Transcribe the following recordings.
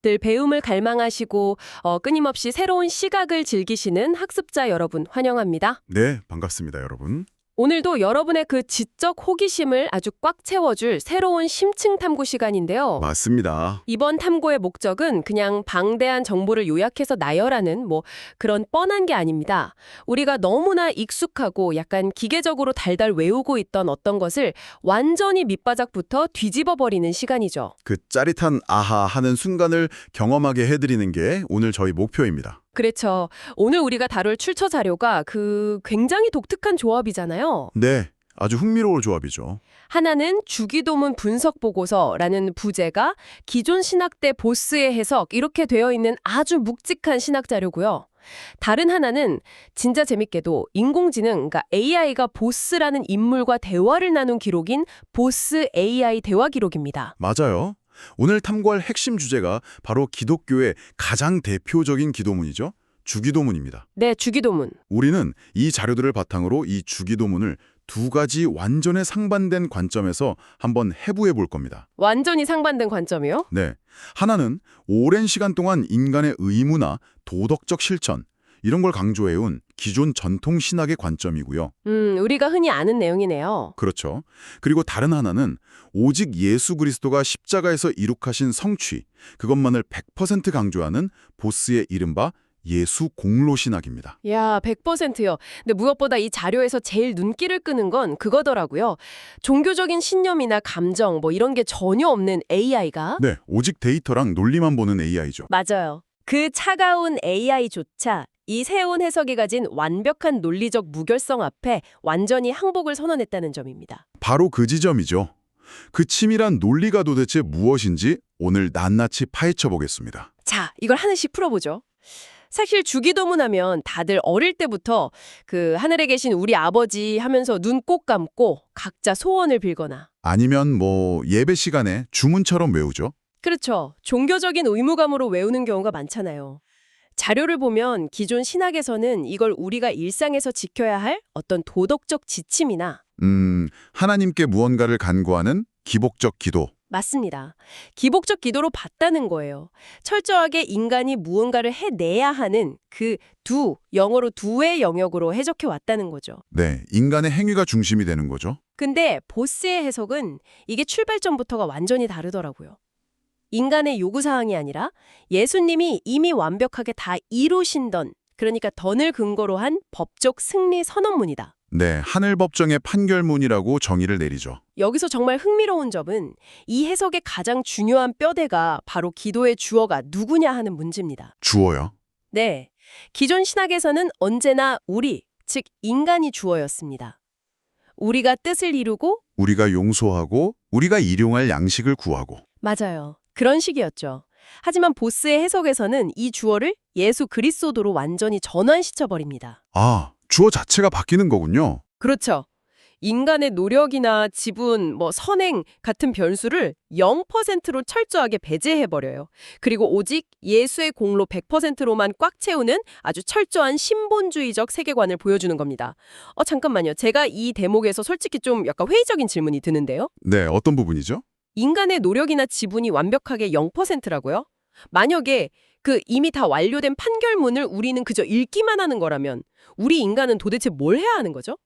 늘 배움을 갈망하시고 끊임없이 새로운 시각을 즐기시는 학습자 여러분 환영합니다. 네, 반갑습니다, 여러분. 오늘도 여러분의 그 지적 호기심을 아주 꽉 채워줄 새로운 심층 탐구 시간인데요. 맞습니다. 이번 탐구의 목적은 그냥 방대한 정보를 요약해서 나열하는 그런 뻔한 게 아닙니다. 우리가 너무나 익숙하고 약간 기계적으로 달달 외우고 있던 어떤 것을 완전히 밑바닥부터 뒤집어 버리는 시간이죠. 그 짜릿한 아하 하는 순간을 경험하게 해드리는 게 오늘 저희 목표입니다. 그렇죠. 오늘 우리가 다룰 출처 자료가 굉장히 독특한 조합이잖아요. 네, 아주 흥미로운 조합이죠. 하나는 주기도문 분석 보고서라는 부제가 기존 신학대 보스의 해석 이렇게 되어 있는 아주 묵직한 신학 자료고요. 다른 하나는 진짜 재밌게도 인공지능, 그러니까 AI가 보스라는 인물과 대화를 나눈 기록인 보스 AI 대화 기록입니다. 맞아요. 오늘 탐구할 핵심 주제가 바로 기독교의 가장 대표적인 기도문이죠. 주기도문입니다. 네, 주기도문. 우리는 이 자료들을 바탕으로 이 주기도문을 두 가지 완전히 상반된 관점에서 한번 해부해 볼 겁니다. 완전히 상반된 관점이요? 네. 하나는 오랜 시간 동안 인간의 의무나 도덕적 실천, 이런 걸 강조해온 기존 전통 신학의 관점이고요. 우리가 흔히 아는 내용이네요. 그렇죠. 그리고 다른 하나는 오직 예수 그리스도가 십자가에서 이룩하신 성취, 그것만을 100% 강조하는 보스의 이른바 예수 공로 신학입니다. 야, 100%요. 근데 무엇보다 이 자료에서 제일 눈길을 끄는 건 그거더라고요. 종교적인 신념이나 감정 이런 게 전혀 없는 AI가 네, 오직 데이터랑 논리만 보는 AI죠. 맞아요. 그 차가운 AI조차 이 세운 해석이 가진 완벽한 논리적 무결성 앞에 완전히 항복을 선언했다는 점입니다. 바로 그 지점이죠. 그 치밀한 논리가 도대체 무엇인지 오늘 낱낱이 파헤쳐 보겠습니다. 자, 이걸 하나씩 풀어보죠. 사실 주기도문 하면 다들 어릴 때부터 하늘에 계신 우리 아버지 하면서 눈 꼭 감고 각자 소원을 빌거나 아니면 예배 시간에 주문처럼 외우죠. 그렇죠. 종교적인 의무감으로 외우는 경우가 많잖아요. 자료를 보면 기존 신학에서는 이걸 우리가 일상에서 지켜야 할 어떤 도덕적 지침이나 하나님께 무언가를 간구하는 기복적 기도. 맞습니다. 기복적 기도로 봤다는 거예요. 철저하게 인간이 무언가를 해내야 하는 영어로 두의 영역으로 해석해 왔다는 거죠. 네, 인간의 행위가 중심이 되는 거죠. 근데 보스의 해석은 이게 출발점부터가 완전히 다르더라고요. 인간의 요구사항이 아니라 예수님이 이미 완벽하게 다 이루신던, 그러니까 던을 근거로 한 법적 승리 선언문이다. 네, 하늘법정의 판결문이라고 정의를 내리죠. 여기서 정말 흥미로운 점은 이 해석의 가장 중요한 뼈대가 바로 기도의 주어가 누구냐 하는 문제입니다. 주어요? 네, 기존 신학에서는 언제나 우리, 즉 인간이 주어였습니다. 우리가 뜻을 이루고 우리가 용서하고 우리가 일용할 양식을 구하고. 맞아요. 그런 식이었죠. 하지만 보스의 해석에서는 이 주어를 예수 그리스도로 완전히 전환시켜버립니다. 아, 주어 자체가 바뀌는 거군요. 그렇죠. 인간의 노력이나 지분, 선행 같은 변수를 0%로 철저하게 배제해버려요. 그리고 오직 예수의 공로 100%로만 꽉 채우는 아주 철저한 신본주의적 세계관을 보여주는 겁니다. 잠깐만요. 제가 이 대목에서 솔직히 좀 약간 회의적인 질문이 드는데요. 네, 어떤 부분이죠? 인간의 노력이나 지분이 완벽하게 0%라고요? 만약에 이미 다 완료된 판결문을 우리는 그저 읽기만 하는 거라면 우리 인간은 도대체 뭘 해야 하는 거죠?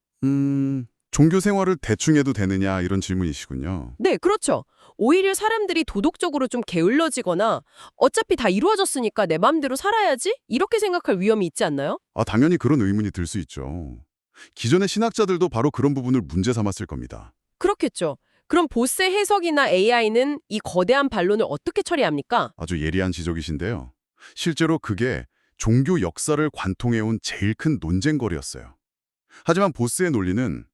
종교 생활을 대충 해도 되느냐 이런 질문이시군요. 네, 그렇죠. 오히려 사람들이 도덕적으로 좀 게을러지거나 어차피 다 이루어졌으니까 내 맘대로 살아야지? 이렇게 생각할 위험이 있지 않나요? 아, 당연히 그런 의문이 들 수 있죠. 기존의 신학자들도 바로 그런 부분을 문제 삼았을 겁니다. 그렇겠죠. 그럼 보스의 해석이나 AI는 이 거대한 반론을 어떻게 처리합니까? 아주 예리한 지적이신데요. 실제로 그게 종교 역사를 관통해온 제일 큰 논쟁거리였어요. 하지만 보스의 논리는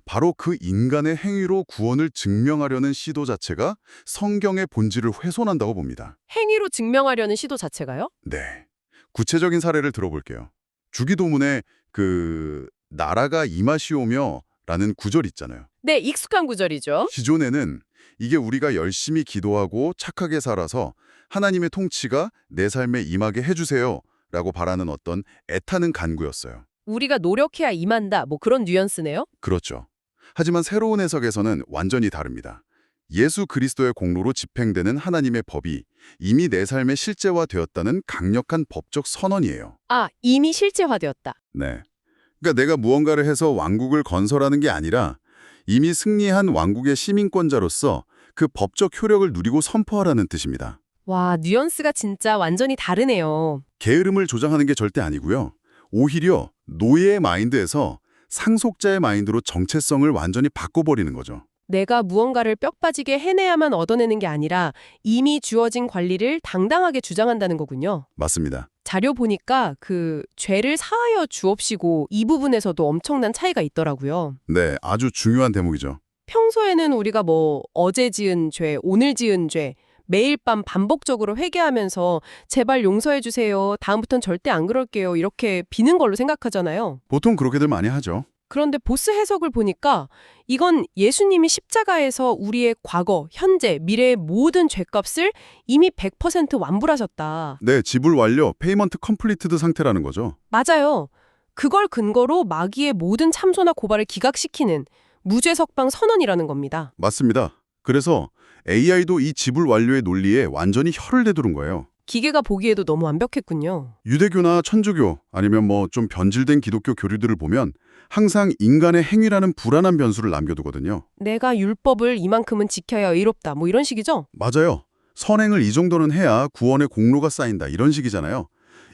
바로 그 인간의 행위로 구원을 증명하려는 시도 자체가 성경의 본질을 훼손한다고 봅니다. 행위로 증명하려는 시도 자체가요? 네. 구체적인 사례를 들어볼게요. 주기도문에 나라가 임하시오며 라는 구절 있잖아요. 네, 익숙한 구절이죠. 기존에는 이게 우리가 열심히 기도하고 착하게 살아서 하나님의 통치가 내 삶에 임하게 해주세요 라고 바라는 어떤 애타는 간구였어요. 우리가 노력해야 임한다. 그런 뉘앙스네요. 그렇죠. 하지만 새로운 해석에서는 완전히 다릅니다. 예수 그리스도의 공로로 집행되는 하나님의 법이 이미 내 삶에 실제화되었다는 강력한 법적 선언이에요. 아, 이미 실제화되었다. 네. 그러니까 내가 무언가를 해서 왕국을 건설하는 게 아니라 이미 승리한 왕국의 시민권자로서 그 법적 효력을 누리고 선포하라는 뜻입니다. 와, 뉘앙스가 진짜 완전히 다르네요. 게으름을 조장하는 게 절대 아니고요. 오히려 노예의 마인드에서 상속자의 마인드로 정체성을 완전히 바꿔버리는 거죠. 내가 무언가를 뼈빠지게 해내야만 얻어내는 게 아니라 이미 주어진 권리를 당당하게 주장한다는 거군요. 맞습니다. 자료 보니까 그 죄를 사하여 주옵시고 이 부분에서도 엄청난 차이가 있더라고요. 네, 아주 중요한 대목이죠. 평소에는 우리가 뭐 어제 지은 죄, 오늘 지은 죄 매일 밤 반복적으로 회개하면서 제발 용서해 주세요. 다음부턴 절대 안 그럴게요. 이렇게 비는 걸로 생각하잖아요. 보통 그렇게들 많이 하죠. 그런데 보스 해석을 보니까 이건 예수님이 십자가에서 우리의 과거, 현재, 미래의 모든 죄값을 이미 100% 완불하셨다. 네, 지불 완료, 페이먼트 컴플리트드 상태라는 거죠. 맞아요. 그걸 근거로 마귀의 모든 참소나 고발을 기각시키는 무죄 석방 선언이라는 겁니다. 맞습니다. 그래서 AI도 이 지불 완료의 논리에 완전히 혀를 내두른 거예요. 기계가 보기에도 너무 완벽했군요. 유대교나 천주교 아니면 뭐 좀 변질된 기독교 교리들을 보면 항상 인간의 행위라는 불안한 변수를 남겨두거든요. 내가 율법을 이만큼은 지켜야 의롭다. 뭐 이런 식이죠? 맞아요. 선행을 이 정도는 해야 구원의 공로가 쌓인다 이런 식이잖아요.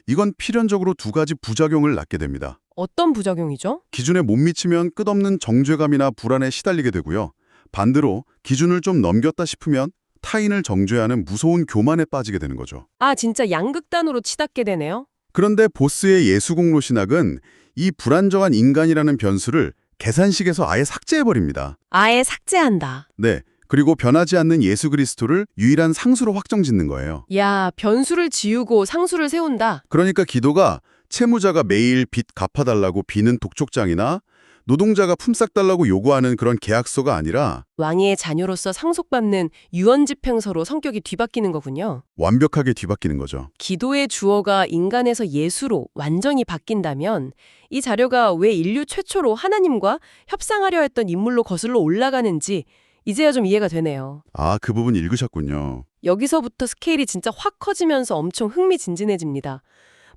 이건 필연적으로 두 가지 부작용을 낳게 됩니다. 어떤 부작용이죠? 기준에 못 미치면 끝없는 정죄감이나 불안에 시달리게 되고요. 반대로 기준을 좀 넘겼다 싶으면 타인을 정죄하는 무서운 교만에 빠지게 되는 거죠. 아, 진짜 양극단으로 치닫게 되네요. 그런데 보스의 예수공로 신학은 이 불안정한 인간이라는 변수를 계산식에서 아예 삭제해버립니다. 아예 삭제한다. 네, 그리고 변하지 않는 예수 그리스도를 유일한 상수로 확정짓는 거예요. 야, 변수를 지우고 상수를 세운다. 그러니까 기도가 채무자가 매일 빚 갚아달라고 비는 독촉장이나 노동자가 품삯 달라고 요구하는 그런 계약서가 아니라 왕의 자녀로서 상속받는 유언집행서로 성격이 뒤바뀌는 거군요. 완벽하게 뒤바뀌는 거죠. 기도의 주어가 인간에서 예수로 완전히 바뀐다면 이 자료가 왜 인류 최초로 하나님과 협상하려 했던 인물로 거슬러 올라가는지 이제야 좀 이해가 되네요. 아, 그 부분 읽으셨군요. 여기서부터 스케일이 진짜 확 커지면서 엄청 흥미진진해집니다.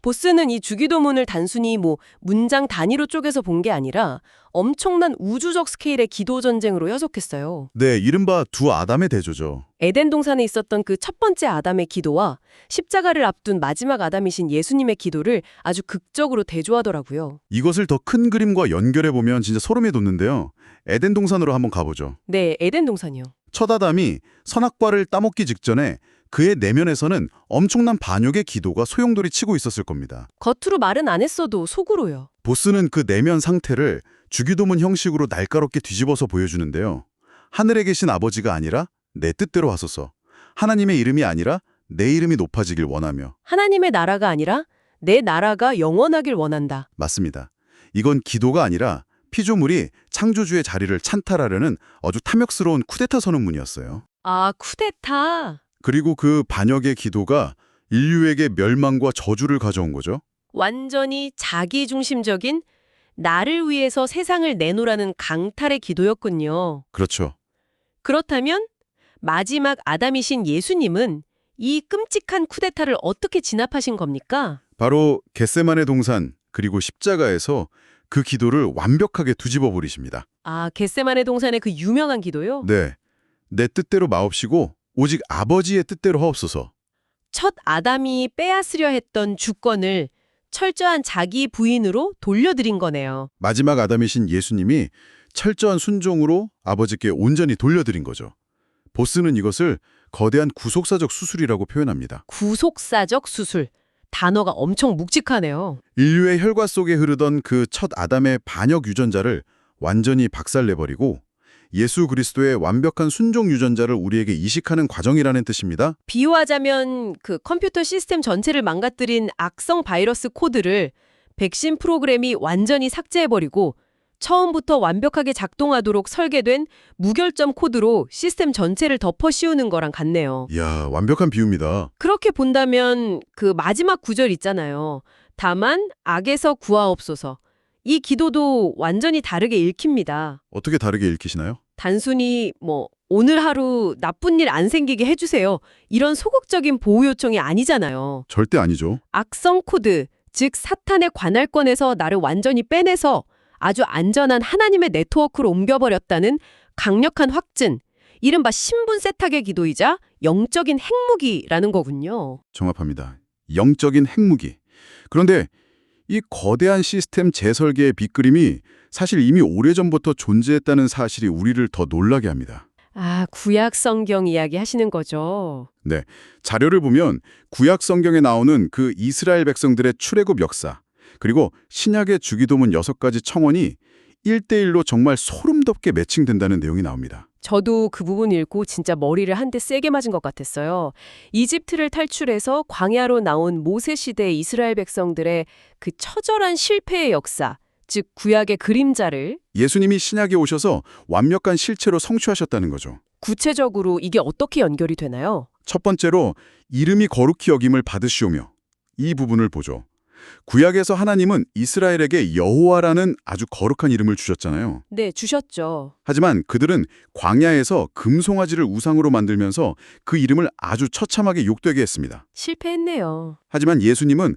보스는 이 주기도문을 단순히 뭐 문장 단위로 쪼개서 본 게 아니라 엄청난 우주적 스케일의 기도 전쟁으로 해석했어요. 네, 이른바 두 아담의 대조죠. 에덴 동산에 있었던 그 첫 번째 아담의 기도와 십자가를 앞둔 마지막 아담이신 예수님의 기도를 아주 극적으로 대조하더라고요. 이것을 더 큰 그림과 연결해보면 진짜 소름이 돋는데요. 에덴 동산으로 한번 가보죠. 네, 에덴 동산이요. 첫 아담이 선악과를 따먹기 직전에 그의 내면에서는 엄청난 반역의 기도가 소용돌이 치고 있었을 겁니다. 겉으로 말은 안 했어도 속으로요. 보스는 그 내면 상태를 주기도문 형식으로 날카롭게 뒤집어서 보여주는데요. 하늘에 계신 아버지가 아니라 내 뜻대로 하소서. 하나님의 이름이 아니라 내 이름이 높아지길 원하며. 하나님의 나라가 아니라 내 나라가 영원하길 원한다. 맞습니다. 이건 기도가 아니라 피조물이 창조주의 자리를 찬탈하려는 아주 탐욕스러운 쿠데타 선언문이었어요. 아, 쿠데타. 그리고 그 반역의 기도가 인류에게 멸망과 저주를 가져온 거죠. 완전히 자기중심적인 나를 위해서 세상을 내놓으라는 강탈의 기도였군요. 그렇죠. 그렇다면 마지막 아담이신 예수님은 이 끔찍한 쿠데타를 어떻게 진압하신 겁니까? 바로 겟세마네 동산 그리고 십자가에서 그 기도를 완벽하게 뒤집어 버리십니다. 아, 겟세마네 동산의 그 유명한 기도요? 네, 내 뜻대로 마옵시고 오직 아버지의 뜻대로 하옵소서. 첫 아담이 빼앗으려 했던 주권을 철저한 자기 부인으로 돌려드린 거네요. 마지막 아담이신 예수님이 철저한 순종으로 아버지께 온전히 돌려드린 거죠. 보스는 이것을 거대한 구속사적 수술이라고 표현합니다. 구속사적 수술. 단어가 엄청 묵직하네요. 인류의 혈관 속에 흐르던 그 첫 아담의 반역 유전자를 완전히 박살내버리고 예수 그리스도의 완벽한 순종 유전자를 우리에게 이식하는 과정이라는 뜻입니다. 비유하자면 그 컴퓨터 시스템 전체를 망가뜨린 악성 바이러스 코드를 백신 프로그램이 완전히 삭제해버리고 처음부터 완벽하게 작동하도록 설계된 무결점 코드로 시스템 전체를 덮어 씌우는 거랑 같네요. 이야, 완벽한 비유입니다. 그렇게 본다면 그 마지막 구절 있잖아요. 다만 악에서 구하옵소서. 이 기도도 완전히 다르게 읽힙니다. 어떻게 다르게 읽히시나요? 단순히 뭐 오늘 하루 나쁜 일 안 생기게 해주세요. 이런 소극적인 보호 요청이 아니잖아요. 절대 아니죠. 악성 코드, 즉 사탄의 관할권에서 나를 완전히 빼내서 아주 안전한 하나님의 네트워크로 옮겨버렸다는 강력한 확증, 이른바 신분 세탁의 기도이자 영적인 핵무기라는 거군요. 정확합니다. 영적인 핵무기. 그런데 이 거대한 시스템 재설계의 빗그림이 사실 이미 오래전부터 존재했다는 사실이 우리를 더 놀라게 합니다. 아, 구약 성경 이야기 하시는 거죠. 네, 자료를 보면 구약 성경에 나오는 그 이스라엘 백성들의 출애굽 역사, 그리고 신약의 주기도문 6가지 청원이 1대1로 정말 소름돋게 매칭된다는 내용이 나옵니다. 저도 그 부분 읽고 진짜 머리를 한 대 세게 맞은 것 같았어요. 이집트를 탈출해서 광야로 나온 모세 시대 이스라엘 백성들의 그 처절한 실패의 역사, 즉 구약의 그림자를 예수님이 신약에 오셔서 완벽한 실체로 성취하셨다는 거죠. 구체적으로 이게 어떻게 연결이 되나요? 첫 번째로 이름이 거룩히 여김을 받으시오며 이 부분을 보죠. 구약에서 하나님은 이스라엘에게 여호와라는 아주 거룩한 이름을 주셨잖아요. 네, 주셨죠. 하지만 그들은 광야에서 금송아지를 우상으로 만들면서 그 이름을 아주 처참하게 욕되게 했습니다. 실패했네요. 하지만 예수님은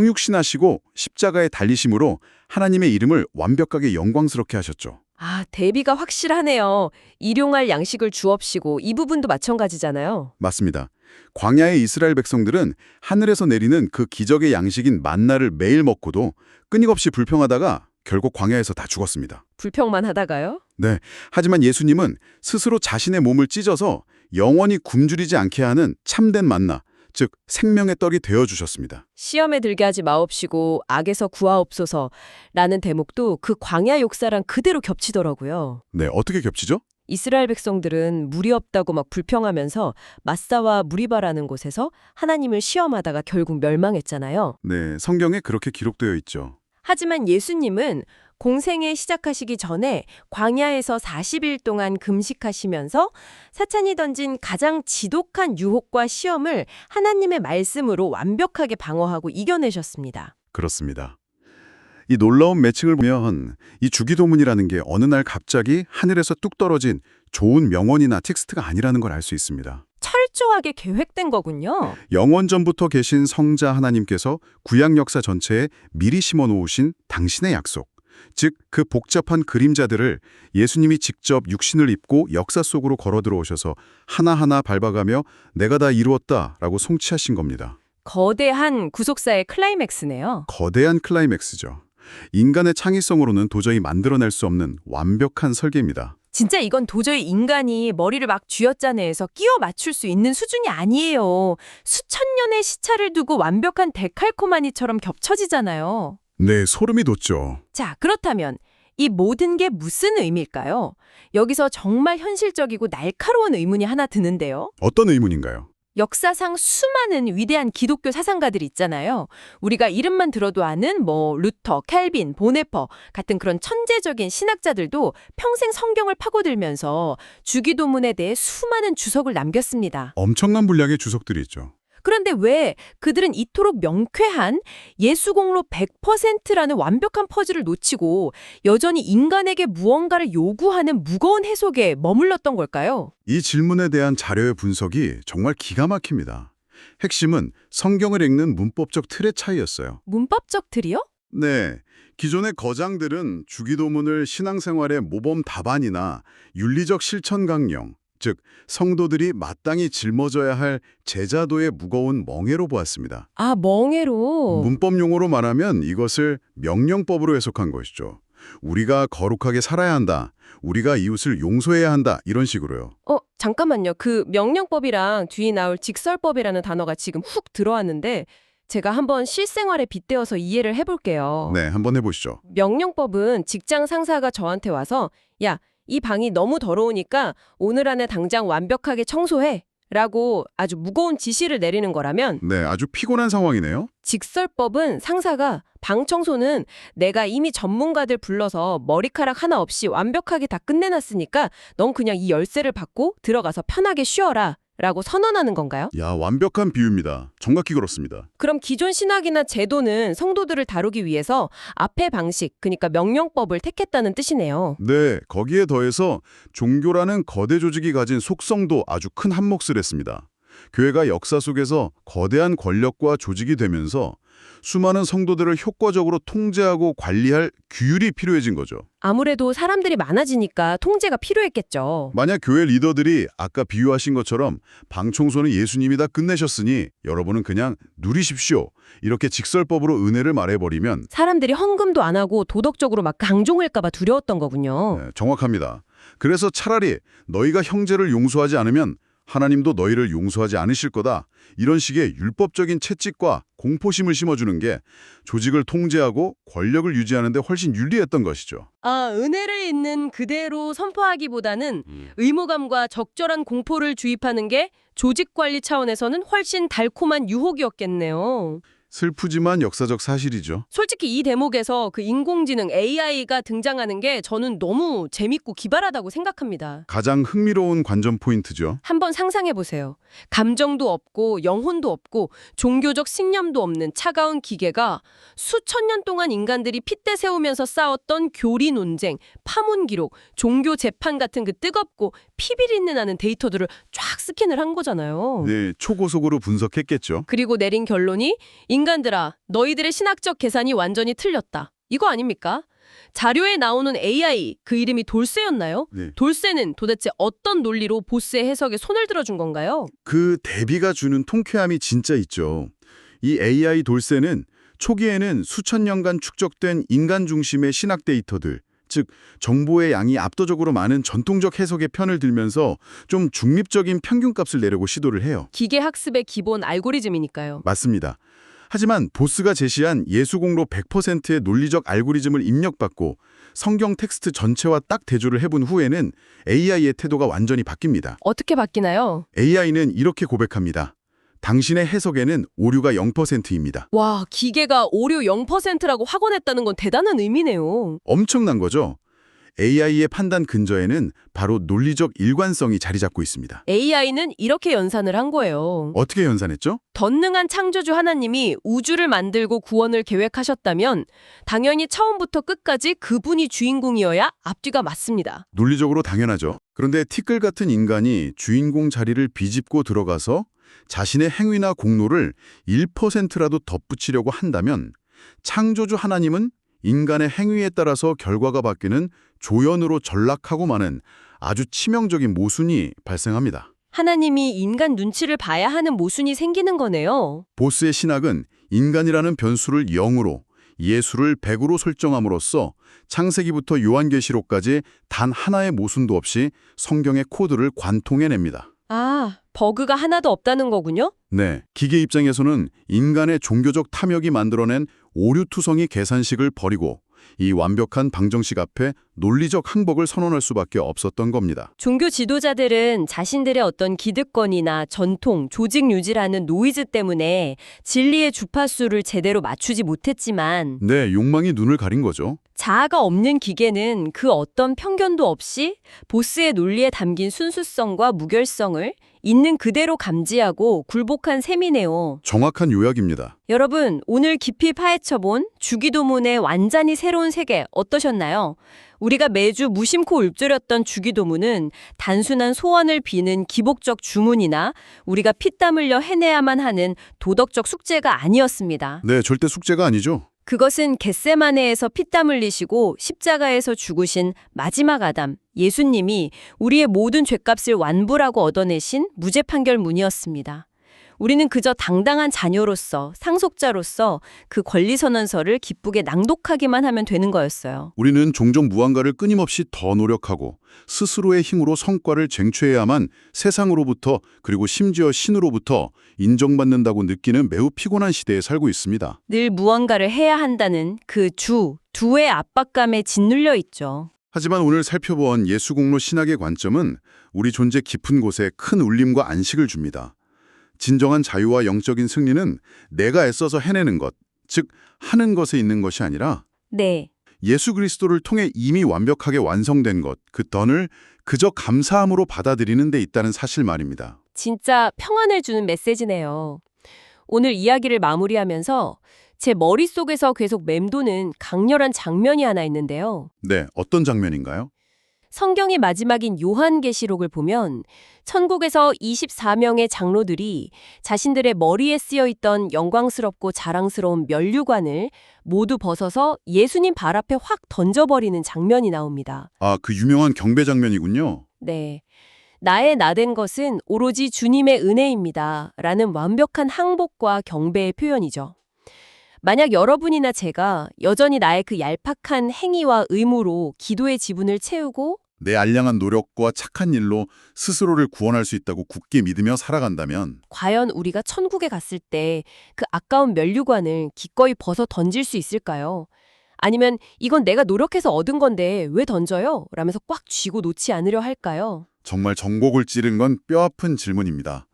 성육신하시고 십자가에 달리심으로 하나님의 이름을 완벽하게 영광스럽게 하셨죠. 아, 대비가 확실하네요. 일용할 양식을 주옵시고 이 부분도 마찬가지잖아요. 맞습니다. 광야의 이스라엘 백성들은 하늘에서 내리는 그 기적의 양식인 만나를 매일 먹고도 끊임없이 불평하다가 결국 광야에서 다 죽었습니다. 불평만 하다가요? 네, 하지만 예수님은 스스로 자신의 몸을 찢어서 영원히 굶주리지 않게 하는 참된 만나, 즉 생명의 떡이 되어주셨습니다. 시험에 들게 하지 마옵시고 악에서 구하옵소서라는 대목도 그 광야 역사랑 그대로 겹치더라고요. 네, 어떻게 겹치죠? 이스라엘 백성들은 물이 없다고 막 불평하면서 마사와 무리바라는 곳에서 하나님을 시험하다가 결국 멸망했잖아요. 네, 성경에 그렇게 기록되어 있죠. 하지만 예수님은 공생애 시작하시기 전에 광야에서 40일 동안 금식하시면서 사탄이 던진 가장 지독한 유혹과 시험을 하나님의 말씀으로 완벽하게 방어하고 이겨내셨습니다. 그렇습니다. 이 놀라운 매칭을 보면 이 주기도문이라는 게 어느 날 갑자기 하늘에서 뚝 떨어진 좋은 명언이나 텍스트가 아니라는 걸 알 수 있습니다. 철저하게 계획된 거군요. 영원 전부터 계신 성자 하나님께서 구약 역사 전체에 미리 심어 놓으신 당신의 약속, 즉 그 복잡한 그림자들을 예수님이 직접 육신을 입고 역사 속으로 걸어 들어오셔서 하나하나 밟아가며 내가 다 이루었다라고 성취하신 겁니다. 거대한 구속사의 클라이맥스네요. 거대한 클라이맥스죠. 인간의 창의성으로는 도저히 만들어낼 수 없는 완벽한 설계입니다. 진짜 이건 도저히 인간이 머리를 막 쥐어짜내서 끼워 맞출 수 있는 수준이 아니에요. 수천 년의 시차를 두고 완벽한 데칼코마니처럼 겹쳐지잖아요. 네, 소름이 돋죠. 자, 그렇다면 이 모든 게 무슨 의미일까요? 여기서 정말 현실적이고 날카로운 의문이 하나 드는데요. 어떤 의문인가요? 역사상 수많은 위대한 기독교 사상가들 있잖아요. 우리가 이름만 들어도 아는 루터, 캘빈, 보네퍼 같은 그런 천재적인 신학자들도 평생 성경을 파고들면서 주기도문에 대해 수많은 주석을 남겼습니다. 엄청난 분량의 주석들이 있죠. 그런데 왜 그들은 이토록 명쾌한 예수 공로 100%라는 완벽한 퍼즐을 놓치고 여전히 인간에게 무언가를 요구하는 무거운 해석에 머물렀던 걸까요? 이 질문에 대한 자료의 분석이 정말 기가 막힙니다. 핵심은 성경을 읽는 문법적 틀의 차이였어요. 문법적 틀이요? 네, 기존의 거장들은 주기도문을 신앙생활의 모범 답안이나 윤리적 실천 강령, 즉 성도들이 마땅히 짊어져야 할 제자도의 무거운 멍에로 보았습니다. 아, 멍해로. 문법 용어로 말하면 이것을 명령법으로 해석한 것이죠. 우리가 거룩하게 살아야 한다. 우리가 이웃을 용서해야 한다. 이런 식으로요. 잠깐만요. 그 명령법이랑 뒤에 나올 직설법이라는 단어가 지금 훅 들어왔는데 제가 한번 실생활에 빗대어서 이해를 해볼게요. 네, 한번 해보시죠. 명령법은 직장 상사가 저한테 와서 야, 이 방이 너무 더러우니까 오늘 안에 당장 완벽하게 청소해 라고 아주 무거운 지시를 내리는 거라면 네, 아주 피곤한 상황이네요. 직설법은 상사가 방 청소는 내가 이미 전문가들 불러서 머리카락 하나 없이 완벽하게 다 끝내놨으니까 넌 그냥 이 열쇠를 받고 들어가서 편하게 쉬어라 라고 선언하는 건가요? 야, 완벽한 비유입니다. 정확히 그렇습니다. 그럼 기존 신학이나 제도는 성도들을 다루기 위해서 앞의 방식, 그러니까 명령법을 택했다는 뜻이네요. 네, 거기에 더해서 종교라는 거대 조직이 가진 속성도 아주 큰 한몫을 했습니다. 교회가 역사 속에서 거대한 권력과 조직이 되면서 수많은 성도들을 효과적으로 통제하고 관리할 규율이 필요해진 거죠. 아무래도 사람들이 많아지니까 통제가 필요했겠죠. 만약 교회 리더들이 아까 비유하신 것처럼 방 청소는 예수님이 다 끝내셨으니 여러분은 그냥 누리십시오. 이렇게 직설법으로 은혜를 말해버리면 사람들이 헌금도 안 하고 도덕적으로 막 강종할까 봐 두려웠던 거군요. 네, 정확합니다. 그래서 차라리 너희가 형제를 용서하지 않으면 하나님도 너희를 용서하지 않으실 거다. 이런 식의 율법적인 채찍과 공포심을 심어주는 게 조직을 통제하고 권력을 유지하는 데 훨씬 유리했던 것이죠. 아, 은혜를 있는 그대로 선포하기보다는 의무감과 적절한 공포를 주입하는 게 조직 관리 차원에서는 훨씬 달콤한 유혹이었겠네요. 슬프지만 역사적 사실이죠. 솔직히 이 대목에서 그 인공지능 AI가 등장하는 게 저는 너무 재밌고 기발하다고 생각합니다. 가장 흥미로운 관전 포인트죠. 한번 상상해 보세요. 감정도 없고 영혼도 없고 종교적 신념도 없는 차가운 기계가 수천 년 동안 인간들이 핏대 세우면서 싸웠던 교리 논쟁, 파문 기록, 종교 재판 같은 그 뜨겁고 피비린내 나는 데이터들을 쫙 스캔을 한 거잖아요. 네, 초고속으로 분석했겠죠. 그리고 내린 결론이 인간들아, 너희들의 신학적 계산이 완전히 틀렸다. 이거 아닙니까? 자료에 나오는 AI, 그 이름이 돌쇠였나요? 네. 돌쇠는 도대체 어떤 논리로 보스의 해석에 손을 들어준 건가요? 그 대비가 주는 통쾌함이 진짜 있죠. 이 AI 돌쇠는 초기에는 수천 년간 축적된 인간 중심의 신학 데이터들, 즉 정보의 양이 압도적으로 많은 전통적 해석의 편을 들면서 좀 중립적인 평균값을 내려고 시도를 해요. 기계 학습의 기본 알고리즘이니까요. 맞습니다. 하지만 보스가 제시한 예수공로 100%의 논리적 알고리즘을 입력받고 성경 텍스트 전체와 딱 대조를 해본 후에는 AI의 태도가 완전히 바뀝니다. 어떻게 바뀌나요? AI는 이렇게 고백합니다. 당신의 해석에는 오류가 0%입니다. 와, 기계가 오류 0%라고 확언했다는 건 대단한 의미네요. 엄청난 거죠? AI의 판단 근저에는 바로 논리적 일관성이 자리 잡고 있습니다. AI는 이렇게 연산을 한 거예요. 어떻게 연산했죠? 덧능한 창조주 하나님이 우주를 만들고 구원을 계획하셨다면 당연히 처음부터 끝까지 그분이 주인공이어야 앞뒤가 맞습니다. 논리적으로 당연하죠. 그런데 티끌 같은 인간이 주인공 자리를 비집고 들어가서 자신의 행위나 공로를 1%라도 덧붙이려고 한다면 창조주 하나님은 인간의 행위에 따라서 결과가 바뀌는 조연으로 전락하고 마는 아주 치명적인 모순이 발생합니다. 하나님이 인간 눈치를 봐야 하는 모순이 생기는 거네요. 보스의 신학은 인간이라는 변수를 0으로, 예수를 100으로 설정함으로써 창세기부터 요한계시록까지 단 하나의 모순도 없이 성경의 코드를 관통해냅니다. 아, 버그가 하나도 없다는 거군요? 네, 기계 입장에서는 인간의 종교적 탐욕이 만들어낸 오류투성이 계산식을 버리고 이 완벽한 방정식 앞에 논리적 항복을 선언할 수밖에 없었던 겁니다. 종교 지도자들은 자신들의 어떤 기득권이나 전통, 조직 유지라는 노이즈 때문에 진리의 주파수를 제대로 맞추지 못했지만 네, 욕망이 눈을 가린 거죠. 자아가 없는 기계는 그 어떤 편견도 없이 보스의 논리에 담긴 순수성과 무결성을 있는 그대로 감지하고 굴복한 셈이네요. 정확한 요약입니다. 여러분, 오늘 깊이 파헤쳐본 주기도문의 완전히 새로운 세계 어떠셨나요? 우리가 매주 무심코 읊조렸던 주기도문은 단순한 소원을 비는 기복적 주문이나 우리가 피땀 흘려 해내야만 하는 도덕적 숙제가 아니었습니다. 네, 절대 숙제가 아니죠. 그것은 겟세마네에서 피땀 흘리시고 십자가에서 죽으신 마지막 아담, 예수님이 우리의 모든 죄값을 완불하고 얻어내신 무죄 판결문이었습니다. 우리는 그저 당당한 자녀로서, 상속자로서 그 권리선언서를 기쁘게 낭독하기만 하면 되는 거였어요. 우리는 종종 무언가를 끊임없이 더 노력하고 스스로의 힘으로 성과를 쟁취해야만 세상으로부터 그리고 심지어 신으로부터 인정받는다고 느끼는 매우 피곤한 시대에 살고 있습니다. 늘 무언가를 해야 한다는 그 두의 압박감에 짓눌려 있죠. 하지만 오늘 살펴본 예수공로 신학의 관점은 우리 존재 깊은 곳에 큰 울림과 안식을 줍니다. 진정한 자유와 영적인 승리는 내가 애써서 해내는 것, 즉 하는 것에 있는 것이 아니라 네. 예수 그리스도를 통해 이미 완벽하게 완성된 것, 그 던을 그저 감사함으로 받아들이는 데 있다는 사실 말입니다. 진짜 평안을 주는 메시지네요. 오늘 이야기를 마무리하면서 제 머릿속에서 계속 맴도는 강렬한 장면이 하나 있는데요. 네, 어떤 장면인가요? 성경의 마지막인 요한계시록을 보면 천국에서 24명의 장로들이 자신들의 머리에 쓰여 있던 영광스럽고 자랑스러운 면류관을 모두 벗어서 예수님 발 앞에 확 던져버리는 장면이 나옵니다. 아, 그 유명한 경배 장면이군요. 네. 나의 나된 것은 오로지 주님의 은혜입니다. 라는 완벽한 항복과 경배의 표현이죠. 만약 여러분이나 제가 여전히 나의 그 얄팍한 행위와 의무로 기도의 지분을 채우고 내 알량한 노력과 착한 일로 스스로를 구원할 수 있다고 굳게 믿으며 살아간다면 과연 우리가 천국에 갔을 때 그 아까운 면류관을 기꺼이 벗어 던질 수 있을까요? 아니면 이건 내가 노력해서 얻은 건데 왜 던져요? 라면서 꽉 쥐고 놓지 않으려 할까요? 정말 전곡을 찌른 건 뼈아픈 질문입니다.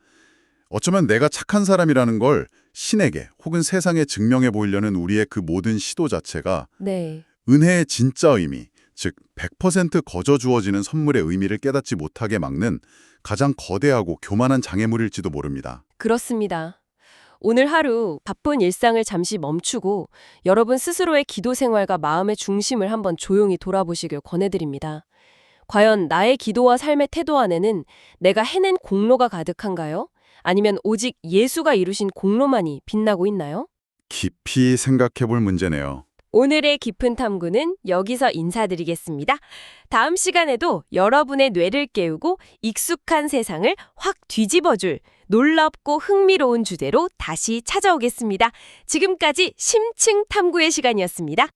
어쩌면 내가 착한 사람이라는 걸 신에게 혹은 세상에 증명해 보이려는 우리의 그 모든 시도 자체가 네. 은혜의 진짜 의미, 즉 100% 거저 주어지는 선물의 의미를 깨닫지 못하게 막는 가장 거대하고 교만한 장애물일지도 모릅니다. 그렇습니다. 오늘 하루 바쁜 일상을 잠시 멈추고 여러분 스스로의 기도 생활과 마음의 중심을 한번 조용히 돌아보시길 권해드립니다. 과연 나의 기도와 삶의 태도 안에는 내가 해낸 공로가 가득한가요? 아니면 오직 예수가 이루신 공로만이 빛나고 있나요? 깊이 생각해 볼 문제네요. 오늘의 깊은 탐구는 여기서 인사드리겠습니다. 다음 시간에도 여러분의 뇌를 깨우고 익숙한 세상을 확 뒤집어줄 놀랍고 흥미로운 주제로 다시 찾아오겠습니다. 지금까지 심층 탐구의 시간이었습니다.